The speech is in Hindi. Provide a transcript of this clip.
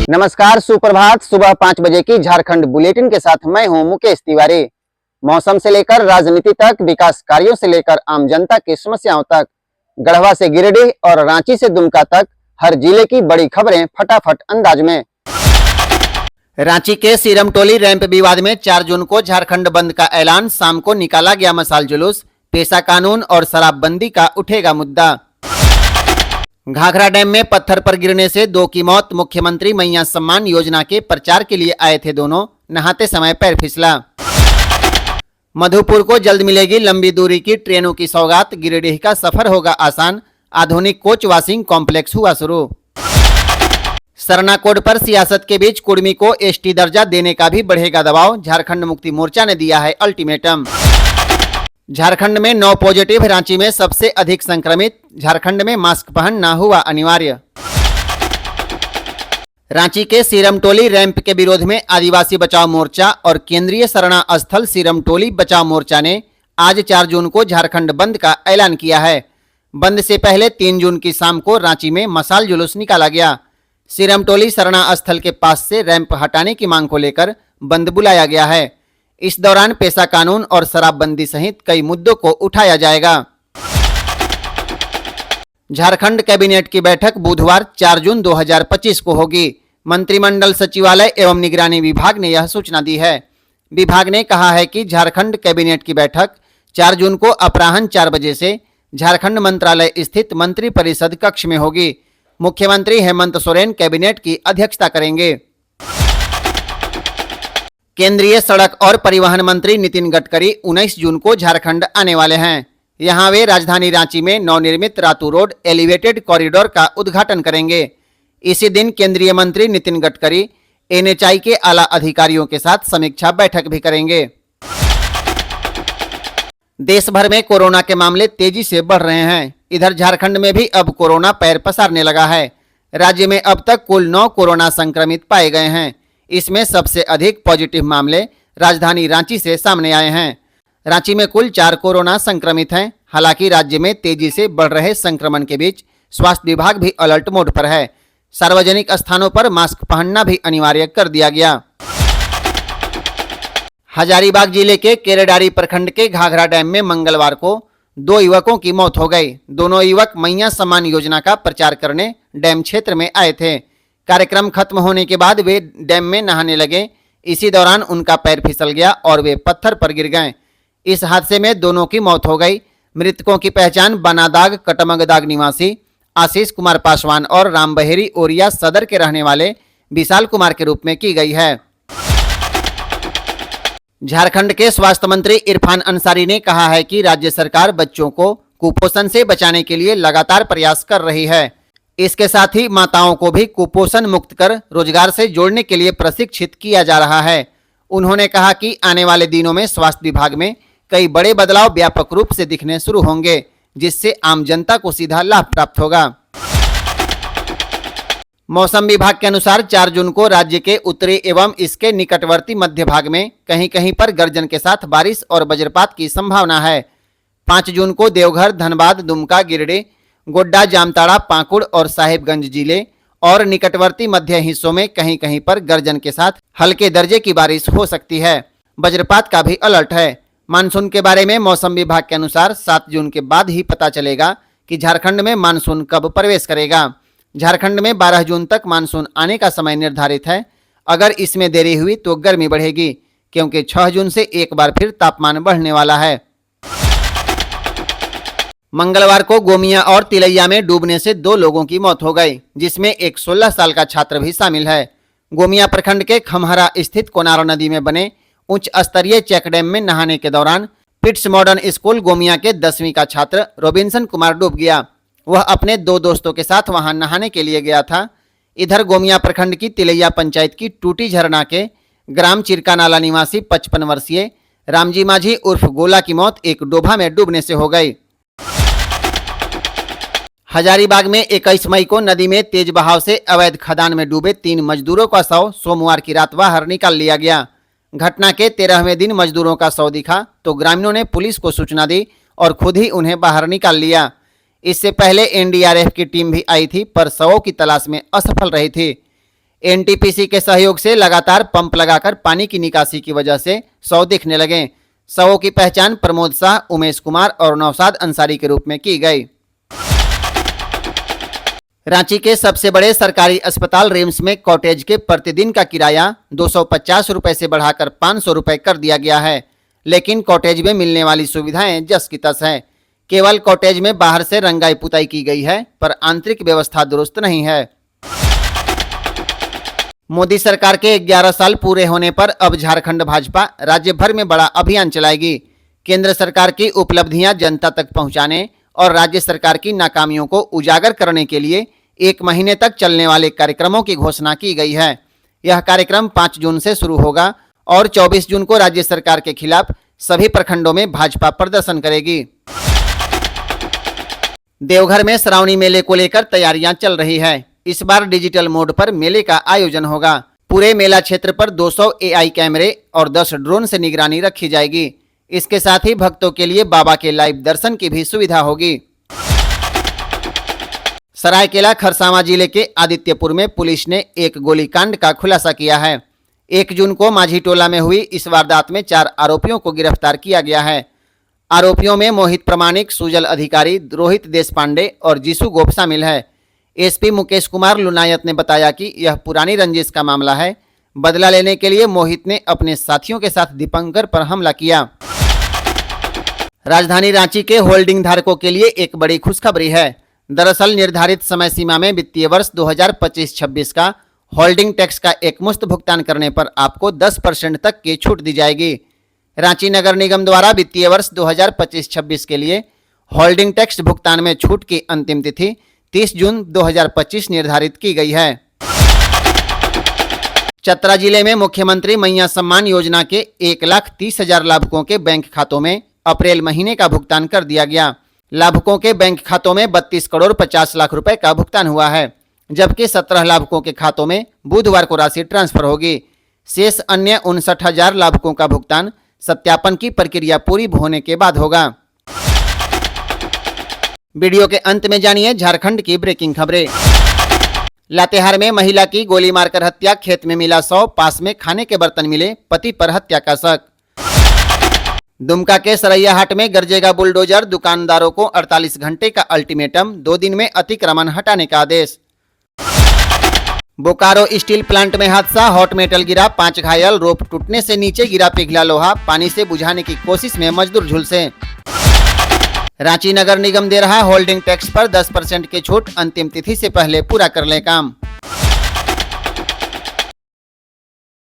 नमस्कार, सुप्रभात। सुबह 5 बजे की झारखंड बुलेटिन के साथ मैं हूं मुकेश तिवारी। मौसम से लेकर राजनीति तक, विकास कार्यों से लेकर आम जनता की समस्याओं तक, गढ़वा से गिरिडीह और रांची से दुमका तक हर जिले की बड़ी खबरें फटाफट अंदाज में। रांची के सीरमटोली रैंप विवाद में 4 जून को झारखंड बंद का ऐलान। शाम को निकाला गया मसाल जुलूस। पेशा कानून और शराबबंदी का उठेगा मुद्दा। घाघरा डैम में पत्थर पर गिरने से 2 की मौत। मुख्यमंत्री मैया सम्मान योजना के प्रचार के लिए आए थे दोनों, नहाते समय पैर फिसला। मधुपुर को जल्द मिलेगी लंबी दूरी की ट्रेनों की सौगात। गिरिडीह का सफर होगा आसान। आधुनिक कोच वाशिंग कॉम्प्लेक्स हुआ शुरू। सरना कोड पर सियासत के बीच कुर्मी को एसटी दर्जा देने का भी बढ़ेगा दबाव। झारखंड मुक्ति मोर्चा ने दिया है अल्टीमेटम। झारखंड में 9 पॉजिटिव, रांची में सबसे अधिक संक्रमित। झारखंड में मास्क पहनना हुआ अनिवार्य। रांची के सीरमटोली रैंप के विरोध में आदिवासी बचाओ मोर्चा और केंद्रीय शरणा स्थल सीरमटोली बचाओ मोर्चा ने आज 4 जून को झारखंड बंद का ऐलान किया है। बंद से पहले 3 जून की शाम को रांची में मसाल जुलूस निकाला गया। सीरमटोली शरणा स्थल के पास से रैंप हटाने की मांग को लेकर बंद बुलाया गया है। इस दौरान पेशा कानून और शराबबंदी सहित कई मुद्दों को उठाया जाएगा। झारखंड कैबिनेट की बैठक बुधवार 4 जून 2025 को होगी। मंत्रिमंडल सचिवालय एवं निगरानी विभाग ने यह सूचना दी है। विभाग ने कहा है कि झारखंड कैबिनेट की बैठक 4 जून को अपराह्न 4 बजे से झारखंड मंत्रालय स्थित मंत्री परिषद कक्ष में होगी। मुख्यमंत्री हेमंत सोरेन कैबिनेट की अध्यक्षता करेंगे। केंद्रीय सड़क और परिवहन मंत्री नितिन गडकरी 19 जून को झारखंड आने वाले हैं। यहां वे राजधानी रांची में नवनिर्मित रातू रोड एलिवेटेड कॉरिडोर का उद्घाटन करेंगे। इसी दिन केंद्रीय मंत्री नितिन गडकरी एनएचआई के आला अधिकारियों के साथ समीक्षा बैठक भी करेंगे। देश भर में कोरोना के मामले तेजी से बढ़ रहे हैं। इधर झारखंड में भी अब कोरोना पैर पसारने लगा है। राज्य में अब तक कुल 9 कोरोना संक्रमित पाए गए हैं। इसमें सबसे अधिक पॉजिटिव मामले राजधानी रांची से सामने आए हैं। रांची में कुल 4 कोरोना संक्रमित हैं। हालांकि राज्य में तेजी से बढ़ रहे संक्रमण के बीच स्वास्थ्य विभाग भी अलर्ट मोड पर है। सार्वजनिक स्थानों पर मास्क पहनना भी अनिवार्य कर दिया गया। हजारीबाग जिले के केरेडारी प्रखंड के घाघरा डैम में मंगलवार को 2 युवकों की मौत हो गई। दोनों युवक मैया सम्मान योजना का प्रचार करने डैम क्षेत्र में आए थे। कार्यक्रम खत्म होने के बाद वे डैम में नहाने लगे। इसी दौरान उनका पैर फिसल गया और वे पत्थर पर गिर गए। इस हादसे में दोनों की मौत हो गई। मृतकों की पहचान बनादाग कटमगदाग निवासी आशीष कुमार पासवान और रामबहेरी ओरिया सदर के रहने वाले विशाल कुमार के रूप में की गई है। झारखंड के स्वास्थ्य मंत्री इरफान अंसारी ने कहा है कि राज्य सरकार बच्चों को कुपोषण से बचाने के लिए लगातार प्रयास कर रही है। इसके साथ ही माताओं को भी कुपोषण मुक्त कर रोजगार से जोड़ने के लिए प्रशिक्षित किया जा रहा है। उन्होंने कहा कि आने वाले दिनों में स्वास्थ्य विभाग में कई बड़े बदलाव व्यापक रूप से दिखने शुरू होंगे, जिससे आम जनता को सीधा लाभ प्राप्त होगा। मौसम विभाग के अनुसार 4 जून को राज्य के उत्तरी एवं इसके निकटवर्ती मध्य भाग में कहीं कहीं पर गर्जन के साथ बारिश और वज्रपात की संभावना है। 5 जून को देवघर, धनबाद, दुमका, गिरिडीह, गोड्डा, जामताड़ा, पाकुड़ और साहिबगंज जिले और निकटवर्ती मध्य हिस्सों में कहीं कहीं पर गर्जन के साथ हल्के दर्जे की बारिश हो सकती है। वज्रपात का भी अलर्ट है। मानसून के बारे में मौसम विभाग के अनुसार 7 जून के बाद ही पता चलेगा कि झारखंड में मानसून कब प्रवेश करेगा। झारखंड में 12 जून तक मानसून आने का समय निर्धारित है। अगर इसमें देरी हुई तो गर्मी बढ़ेगी, क्योंकि 6 जून से एक बार फिर तापमान बढ़ने वाला है। मंगलवार को गोमिया और तिलैया में डूबने से 2 लोगों की मौत हो गई, जिसमें एक 16 साल का छात्र भी शामिल है। गोमिया प्रखंड के खमहरा स्थित कोनारो नदी में बने उच्च स्तरीय चेक डैम में नहाने के दौरान पिट्स मॉडर्न स्कूल गोमिया के 10वीं का छात्र रोबिन्सन कुमार डूब गया। वह अपने 2 दोस्तों के साथ वहां नहाने के लिए गया था। इधर गोमिया प्रखंड की तिलैया पंचायत की टूटी झरना के ग्राम चिरकानाला निवासी 55 वर्षीय रामजी माझी उर्फ गोला की मौत एक डोभा में डूबने से हो गई। हजारीबाग में 21 मई को नदी में तेज बहाव से अवैध खदान में डूबे 3 मजदूरों का शव सोमवार की रात बाहर निकाल लिया गया। घटना के 13वें दिन मजदूरों का शव दिखा तो ग्रामीणों ने पुलिस को सूचना दी और खुद ही उन्हें बाहर निकाल लिया। इससे पहले एनडीआरएफ की टीम भी आई थी, पर शवों की तलाश में असफल रही थी। एनटीपीसी के सहयोग से लगातार पंप लगाकर पानी की निकासी की वजह से शव दिखने लगे। शवों की पहचान प्रमोद शाह, उमेश कुमार और नौशाद अंसारी के रूप में की गई। रांची के सबसे बड़े सरकारी अस्पताल रिम्स में कॉटेज के प्रतिदिन का किराया 250 रुपए से बढ़ाकर 500 रुपए कर दिया गया है, लेकिन कॉटेज में मिलने वाली सुविधाएं जस की तस है। केवल कॉटेज में बाहर से रंगाई पुताई की गई है, पर आंतरिक व्यवस्था दुरुस्त नहीं है। मोदी सरकार के 11 साल पूरे होने पर अब झारखंड भाजपा राज्य भर में बड़ा अभियान चलाएगी। केंद्र सरकार की उपलब्धियां जनता तक पहुंचाने और राज्य सरकार की नाकामियों को उजागर करने के लिए 1 महीने तक चलने वाले कार्यक्रमों की घोषणा की गई है। यह कार्यक्रम 5 जून से शुरू होगा और 24 जून को राज्य सरकार के खिलाफ सभी प्रखंडों में भाजपा प्रदर्शन करेगी। देवघर में श्रावणी मेले को लेकर तैयारियां चल रही है। इस बार डिजिटल मोड पर मेले का आयोजन होगा। पूरे मेला क्षेत्र पर 200 एआई कैमरे और 10 ड्रोन से निगरानी रखी जाएगी। इसके साथ ही भक्तों के लिए बाबा के लाइव दर्शन की भी सुविधा होगी। सरायकेला खरसावां जिले के आदित्यपुर में पुलिस ने एक गोलीकांड का खुलासा किया है। 1 जून को माझी टोला में हुई इस वारदात में 4 आरोपियों को गिरफ्तार किया गया है। आरोपियों में मोहित प्रमाणिक, सुजल अधिकारी, रोहित देशपांडे और जीसू गोप शामिल है। एसपी मुकेश कुमार लुनायत ने बताया कि यह पुरानी रंजिश का मामला है। बदला लेने के लिए मोहित ने अपने साथियों के साथ दीपंकर पर हमला किया। राजधानी रांची के होल्डिंग धारकों के लिए एक बड़ी खुशखबरी है। दरअसल निर्धारित समय सीमा में वित्तीय वर्ष 2025-26 का होल्डिंग टैक्स का एकमुश्त भुगतान करने पर आपको 10% तक की छूट दी जाएगी। रांची नगर निगम द्वारा वित्तीय वर्ष 2025-26 के लिए होल्डिंग टैक्स भुगतान में छूट की अंतिम तिथि 30 जून 2025 निर्धारित की गई है। चतरा जिले में मुख्यमंत्री मैया सम्मान योजना के 1,30,000 लाभुकों के बैंक खातों में अप्रैल महीने का भुगतान कर दिया गया। लाभुकों के बैंक खातों में 32 करोड़ 50 लाख रुपए का भुगतान हुआ है, जबकि 17 लाभुकों के खातों में बुधवार को राशि ट्रांसफर होगी। शेष अन्य 59,000 लाभुकों का भुगतान सत्यापन की प्रक्रिया पूरी होने के बाद होगा। वीडियो के अंत में जानिए झारखंड की ब्रेकिंग खबरें। लातेहार में महिला की गोली मारकर हत्या, खेत में मिला शव, पास में खाने के बर्तन मिले, पति पर हत्या का शक। दुमका के सरैयाहाट में गरजेगा बुलडोजर, दुकानदारों को 48 घंटे का अल्टीमेटम, 2 दिन में अतिक्रमण हटाने का आदेश। बोकारो स्टील प्लांट में हादसा, हॉट मेटल गिरा, 5 घायल, रोप टूटने से नीचे गिरा पिघला लोहा, पानी से बुझाने की कोशिश में मजदूर झुलसे। रांची नगर निगम दे रहा होल्डिंग टैक्स पर 10% की छूट, अंतिम तिथि से पहले पूरा कर ले काम।